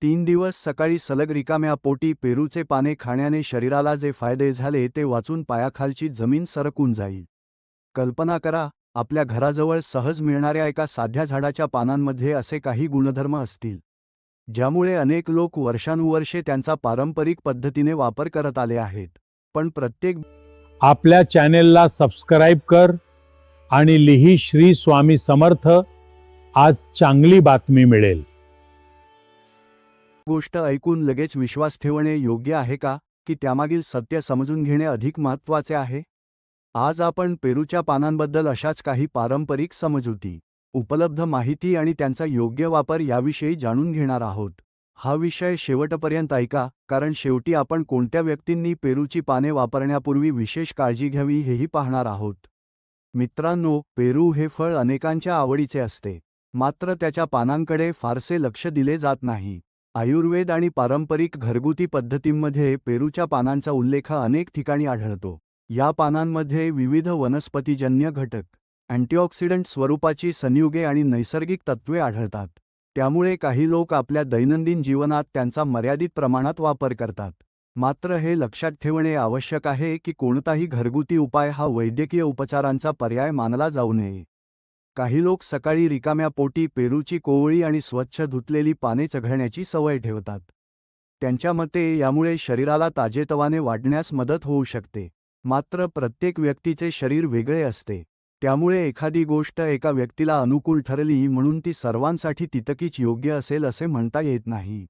3 दिवस सकाळी सलग रिकाम्या पोटी पेरूचे पाने खाण्याने शरीराला जे फायदे झाले ते वाचून पायाखालची जमीन सरकून जाईल. कल्पना करा, आपल्या घराजवळ सहज मिळणाऱ्या एका साध्या झाडाच्या पानांमध्ये असे काही गुणधर्म असतील, ज्यामुळे अनेक लोक वर्षानुवर्षे त्यांचा पारंपरिक पद्धतीने वापर करत आले आहेत. पण प्रत्येक आपल्या चॅनेलला सबस्क्राईब कर आणि लिही श्री स्वामी समर्थ. आज चांगली बातमी मिळेल. गोष्ट ऐकून लगेच विश्वास ठेवणे योग्य आहे का, की त्यामागील सत्य समजून घेणे अधिक महत्त्वाचे आहे? आज आपण पेरूच्या पानांबद्दल अशाच काही पारंपरिक समजुती, उपलब्ध माहिती आणि त्यांचा योग्य वापर याविषयी जाणून घेणार आहोत. हा विषय शेवटपर्यंत ऐका, कारण शेवटी आपण कोणत्या व्यक्तींनी पेरूची पाने वापरण्यापूर्वी विशेष काळजी घ्यावी हेही पाहणार आहोत. मित्रांनो, पेरू हे फळ अनेकांच्या आवडीचे असते, मात्र त्याच्या पानांकडे फारसे लक्ष दिले जात नाही. आयुर्वेद आणि पारंपरिक घरगुती पद्धतींमध्ये पेरूच्या पानांचा उल्लेख अनेक ठिकाणी आढळतो. या पानांमध्ये विविध वनस्पतीजन्य घटक, अँटीऑक्सिडंट स्वरूपाची संयुगे आणि नैसर्गिक तत्त्वे आढळतात. त्यामुळे काही लोक आपल्या दैनंदिन जीवनात त्यांचा मर्यादित प्रमाणात वापर करतात. मात्र हे लक्षात ठेवणे आवश्यक आहे की कोणताही घरगुती उपाय हा वैद्यकीय उपचारांचा पर्याय मानला जाऊ नये. काही लोक सकाळी रिकाम्या पोटी पेरूची कोवळी आणि स्वच्छ धुतलेली पाने चघळण्याची सवय ठेवतात. त्यांच्या मते यामुळे शरीराला ताजेतवाने वाढण्यास मदत होऊ शकते. मात्र प्रत्येक व्यक्तीचे शरीर वेगळे असते, त्यामुळे एखादी गोष्ट एका व्यक्तीला अनुकूल ठरली म्हणून ती सर्वांसाठी तितकीच योग्य असेल असे म्हणता येत नाही.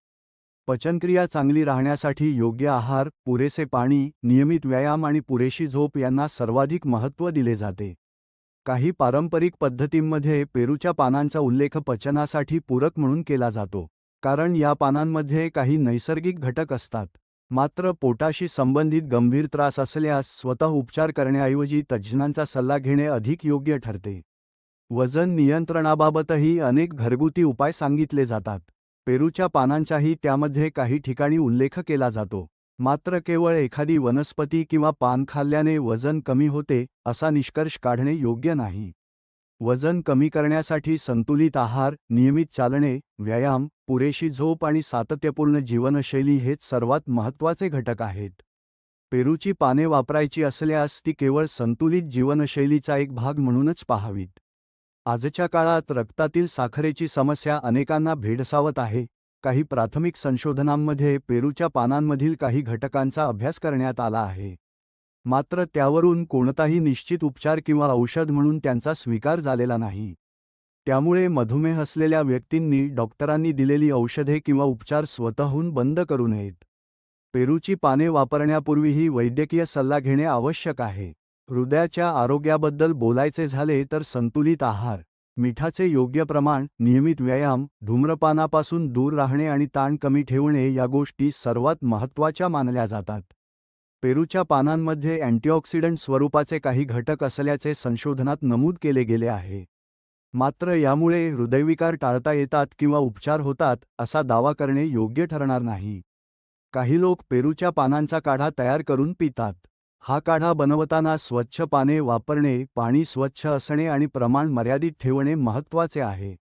पचनक्रिया चांगली राहण्यासाठी योग्य आहार, पुरेसे पाणी, नियमित व्यायाम आणि पुरेशी झोप यांना सर्वाधिक महत्त्व दिले जाते. काही पारंपरिक पद्धतींमध्ये पेरूच्या पानांचा उल्लेख पचनासाठी पूरक म्हणून केला जातो, कारण या पानांमध्ये काही नैसर्गिक घटक असतात. मात्र पोटाशी संबंधित गंभीर त्रास असल्यास स्वतः उपचार करण्याऐवजी तज्ज्ञांचा सल्ला घेणे अधिक योग्य ठरते. वजन नियंत्रणाबाबतही अनेक घरगुती उपाय सांगितले जातात. पेरूच्या पानांचाही त्यामध्ये काही ठिकाणी उल्लेख केला जातो. मात्र केवळ एखादी वनस्पती किंवा पान खाल्ल्याने वजन कमी होते असा निष्कर्ष काढणे योग्य नाही. वजन कमी करण्यासाठी संतुलित आहार, नियमित चालणे, व्यायाम, पुरेशी झोप आणि सातत्यपूर्ण जीवनशैली हेच सर्वात महत्त्वाचे घटक आहेत. पेरूची पाने वापरायची असल्यास ती केवळ संतुलित जीवनशैलीचा एक भाग म्हणूनच पाहावीत. आजच्या काळात रक्तातील साखरेची समस्या अनेकांना भेडसावत आहे. काही प्राथमिक संशोधनांमध्ये पेरूच्या पानांमधील काही घटकांचा अभ्यास करण्यात आला आहे. मात्र त्यावरून कोणताही निश्चित उपचार किंवा औषध म्हणून त्यांचा स्वीकार झालेला नाही. त्यामुळे मधुमेह असलेल्या व्यक्तींनी डॉक्टरांनी दिलेली औषधे किंवा उपचार स्वतःहून बंद करू नयेत. पेरूची पाने वापरण्यापूर्वीही वैद्यकीय सल्ला घेणे आवश्यक आहे. हृदयाच्या आरोग्याबद्दल बोलायचे झाले तर संतुलित आहार, मिठाचे योग्य प्रमाण, नियमित व्यायाम, धूम्रपानापासून दूर राहणे आणि ताण कमी ठेवणे या गोष्टी सर्वात महत्त्वाच्या मानल्या जातात. पेरूच्या पानांमध्ये अँटीऑक्सिडंट स्वरूपाचे काही घटक असल्याचे संशोधनात नमूद केले गेले आहे. मात्र यामुळे हृदयविकार टाळता येतात किंवा उपचार होतात असा दावा करणे योग्य ठरणार नाही. काही लोक पेरूच्या पानांचा काढा तयार करून पितात. हा काढा बनवताना स्वच्छ पाने वापरणे, पाणी स्वच्छ असणे आणि प्रमाण मर्यादित ठेवणे महत्त्वाचे आहे.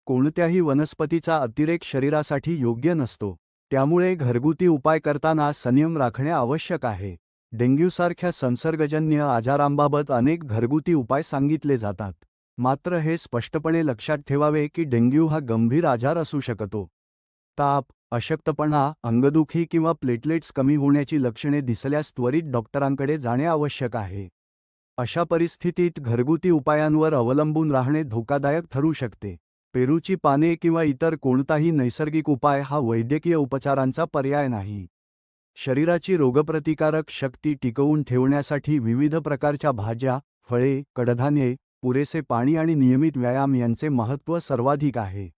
कोणत्याही वनस्पतीचा अतिरेक शरीरासाठी योग्य नसतो, त्यामुळे घरगुती उपाय करताना संयम राखणे आवश्यक आहे. डेंग्यूसारख्या संसर्गजन्य आजारांबाबत अनेक घरगुती उपाय सांगितले जातात. मात्र हे स्पष्टपणे लक्षात ठेवावे की डेंग्यू हा गंभीर आजार असू शकतो. ताप, अशक्तपणा, अंगदुखी किंवा प्लेटलेट्स कमी होण्याची लक्षणे दिसल्यास त्वरित डॉक्टरांकडे जाणे आवश्यक आहे. अशा परिस्थितीत घरगुती उपायांवर अवलंबून राहणे धोकादायक ठरू शकते. पेरूची पाने किंवा इतर कोणताही नैसर्गिक उपाय हा वैद्यकीय उपचारांचा पर्याय नाही. शरीराची रोगप्रतिकारक शक्ती टिकवून ठेवण्यासाठी विविध प्रकारच्या भाज्या, फळे, कडधान्ये, पुरेसे पाणी आणि नियमित व्यायाम यांचे महत्त्व सर्वाधिक आहे.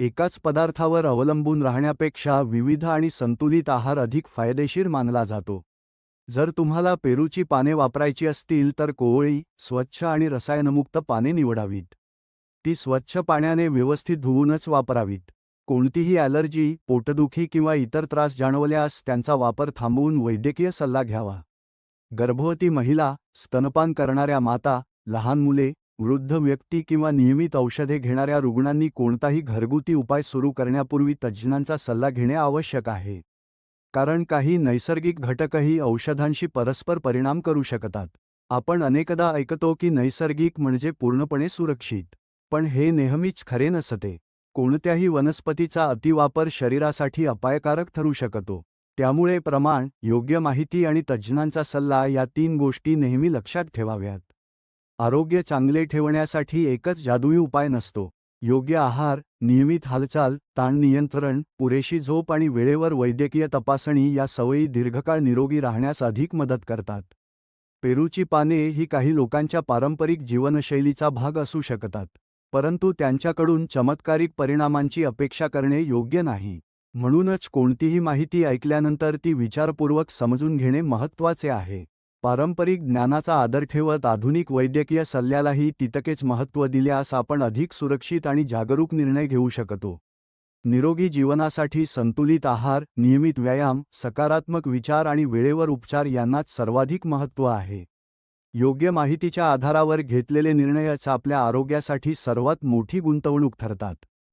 एकाच पदार्थावर अवलंबून राहण्यापेक्षा विविध आणि संतुलित आहार अधिक फायदेशीर मानला जातो. जर तुम्हाला पेरूची पाने वापरायची असतील तर कोवळी, स्वच्छ आणि रसायनमुक्त पाने निवडावीत. ती स्वच्छ पाण्याने व्यवस्थित धुवूनच वापरावीत. कोणतीही ॲलर्जी, पोटदुखी किंवा इतर त्रास जाणवल्यास त्यांचा वापर थांबवून वैद्यकीय सल्ला घ्यावा. गर्भवती महिला, स्तनपान करणाऱ्या माता, लहान मुले, वृद्ध व्यक्ती किंवा नियमित औषधे घेणाऱ्या रुग्णांनी कोणताही घरगुती उपाय सुरू करण्यापूर्वी तज्ज्ञांचा सल्ला घेणे आवश्यक आहे. कारण काही नैसर्गिक घटकही औषधांशी परस्पर परिणाम करू शकतात. आपण अनेकदा ऐकतो की नैसर्गिक म्हणजे पूर्णपणे सुरक्षित. पण हे नेहमीच खरे नसते. कोणत्याही वनस्पतीचा अतिवापर शरीरासाठी अपायकारक ठरू शकतो. त्यामुळे प्रमाण, योग्य माहिती आणि तज्ज्ञांचा सल्ला या 3 गोष्टी नेहमी लक्षात ठेवाव्यात. आरोग्य चांगले ठेवण्यासाठी एकच जादुई उपाय नसतो. योग्य आहार, नियमित हालचाल, ताण नियंत्रण, पुरेशी झोप आणि वेळेवर वैद्यकीय तपासणी या सवयी दीर्घकाळ निरोगी राहण्यास अधिक मदत करतात. पेरूची पाने ही काही लोकांच्या पारंपरिक जीवनशैलीचा भाग असू शकतात. परंतु त्यांच्याकडून चमत्कारिक परिणामांची अपेक्षा करणे योग्य नाही. म्हणूनच कोणतीही माहिती ऐकल्यानंतर ती विचारपूर्वक समजून घेणे महत्त्वाचे आहे. पारंपरिक ज्ञानाचा आदर ठेवत आधुनिक वैद्यकीय सल्ल्यालाही तितकेच महत्त्व दिल्यास आपण अधिक सुरक्षित आणि जागरूक निर्णय घेऊ शकतो. निरोगी जीवनासाठी संतुलित आहार, नियमित व्यायाम, सकारात्मक विचार आणि वेळेवर उपचार यांनाच सर्वाधिक महत्त्व आहे. योग्य माहितीच्या आधारावर घेतलेले निर्णयच आपल्या आरोग्यासाठी सर्वात मोठी गुंतवणूक ठरतात.